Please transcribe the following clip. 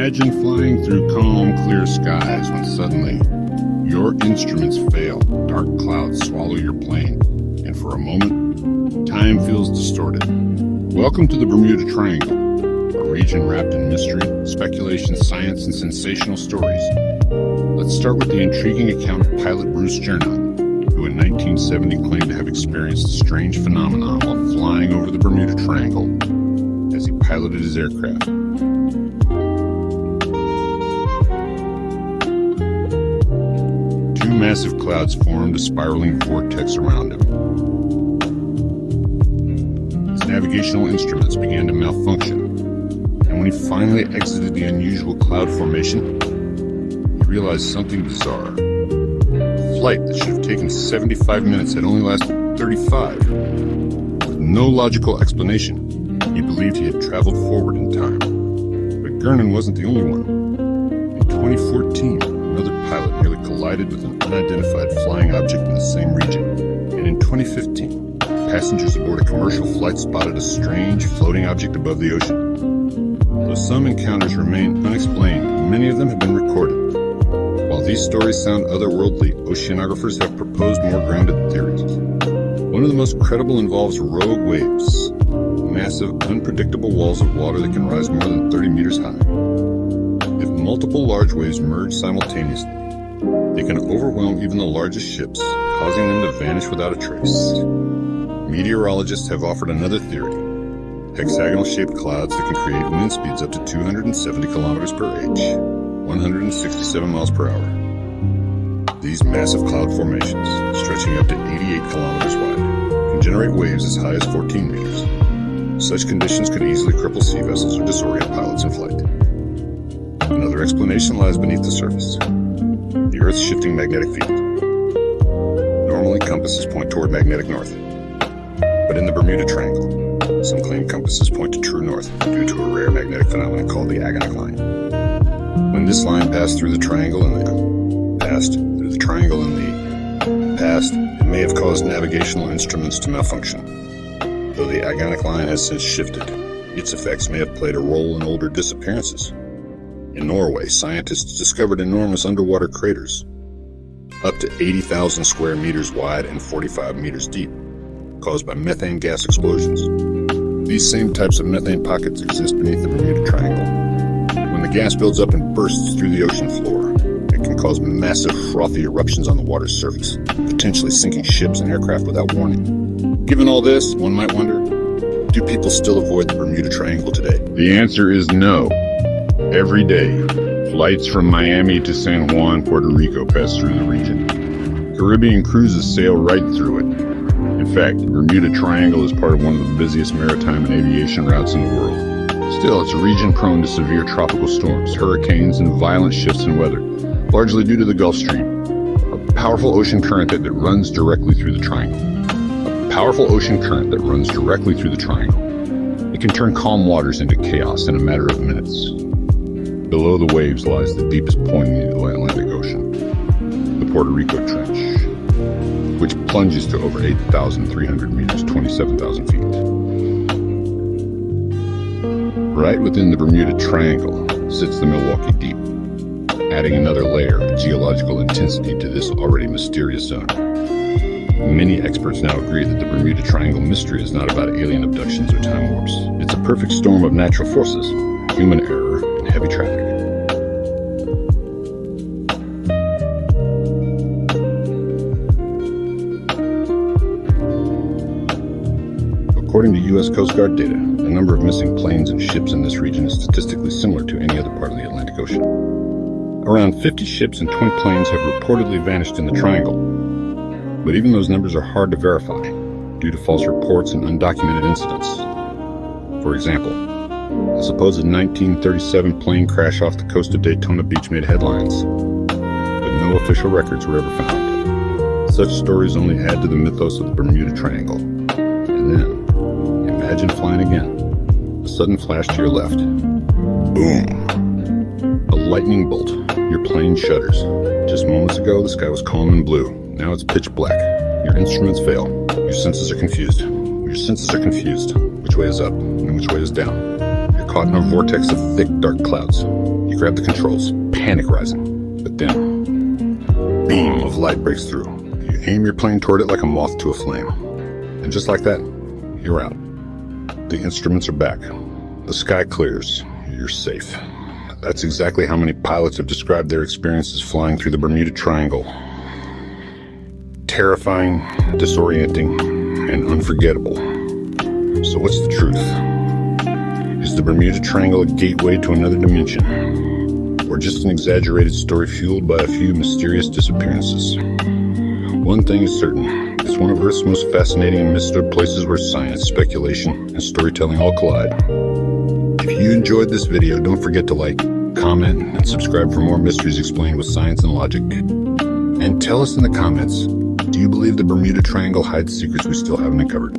Imagine flying through calm, clear skies when suddenly your instruments fail, dark clouds swallow your plane, and for a moment, time feels distorted. Welcome to the Bermuda Triangle, a region wrapped in mystery, speculation, science, and sensational stories. Let's start with the intriguing account of pilot Bruce Gernot, who in 1970 claimed to have experienced a strange phenomenon while flying over the Bermuda Triangle as he piloted his aircraft. Two massive clouds formed a spiraling vortex around him. His navigational instruments began to malfunction, and when he finally exited the unusual cloud formation, he realized something bizarre. A flight that should have taken 75 minutes had only lasted 35. With no logical explanation, he believed he had traveled forward in time. But Gernot wasn't the only one. In 2014, another pilot nearly collided with an unidentified flying object in the same region. And in 2015, passengers aboard a commercial flight spotted a strange floating object above the ocean. Though some encounters remain unexplained, many of them have been recorded. While these stories sound otherworldly, oceanographers have proposed more grounded theories. One of the most credible involves rogue waves, massive, unpredictable walls of water that can rise more than 30 meters high. If multiple large waves merge simultaneously, they can overwhelm even the largest ships, causing them to vanish without a trace. Meteorologists have offered another theory: hexagonal-shaped clouds that can create wind speeds up to 270 kilometers per h, 167 miles per hour. These massive cloud formations, stretching up to 88 kilometers wide, can generate waves as high as 14 meters. Such conditions could easily cripple sea vessels or disorient pilots in flight. Another explanation lies beneath the surface: the Earth's shifting magnetic field. Normally, compasses point toward magnetic north. But in the Bermuda Triangle, some claim compasses point to true north due to a rare magnetic phenomenon called the agonic line. When this line passed through the triangle in the past, it may have caused navigational instruments to malfunction. Though the agonic line has since shifted, its effects may have played a role in older disappearances. In Norway, scientists discovered enormous underwater craters, up to 80,000 square meters wide and 45 meters deep, caused by methane gas explosions. These same types of methane pockets exist beneath the Bermuda Triangle. When the gas builds up and bursts through the ocean floor, it can cause massive frothy eruptions on the water's surface, potentially sinking ships and aircraft without warning. Given all this, one might wonder, do people still avoid the Bermuda Triangle today? The answer is no. Every day, flights from Miami to San Juan, Puerto Rico pass through the region. Caribbean cruises sail right through it. In fact, the Bermuda Triangle is part of one of the busiest maritime and aviation routes in the world. Still, it's a region prone to severe tropical storms, hurricanes, and violent shifts in weather, largely due to the Gulf Stream, a powerful ocean current that runs directly through the triangle. It can turn calm waters into chaos in a matter of minutes. Below the waves lies the deepest point in the Atlantic Ocean, the Puerto Rico Trench, which plunges to over 8,300 meters, 27,000 feet. Right within the Bermuda Triangle sits the Milwaukee Deep, adding another layer of geological intensity to this already mysterious zone. Many experts now agree that the Bermuda Triangle mystery is not about alien abductions or time warps. It's a perfect storm of natural forces, human error, and heavy traffic. According to U.S. Coast Guard data, the number of missing planes and ships in this region is statistically similar to any other part of the Atlantic Ocean. Around 50 ships and 20 planes have reportedly vanished in the Triangle, but even those numbers are hard to verify due to false reports and undocumented incidents. For example, a supposed 1937 plane crash off the coast of Daytona Beach made headlines, but no official records were ever found. Such stories only add to the mythos of the Bermuda Triangle. And then, imagine flying again. A sudden flash to your left. Boom! A lightning bolt. Your plane shudders. Just moments ago, the sky was calm and blue. Now it's pitch black. Your instruments fail. Your senses are confused. Which way is up and which way is down? Your caught in a vortex of thick, dark clouds. You grab the controls, panic rising. But then, a beam of light breaks through. You aim your plane toward it like a moth to a flame. And just like that, you're out. The instruments are back. The sky clears. You're safe. That's exactly how many pilots have described their experiences flying through the Bermuda Triangle. Terrifying, disorienting, and unforgettable. So what's the truth? Is the Bermuda Triangle a gateway to another dimension? Or just an exaggerated story fueled by a few mysterious disappearances? One thing is certain. It's one of Earth's most fascinating and misunderstood places where science, speculation, and storytelling all collide. If you enjoyed this video, don't forget to like, comment, and subscribe for more mysteries explained with science and logic. And tell us in the comments, do you believe the Bermuda Triangle hides secrets we still haven't uncovered?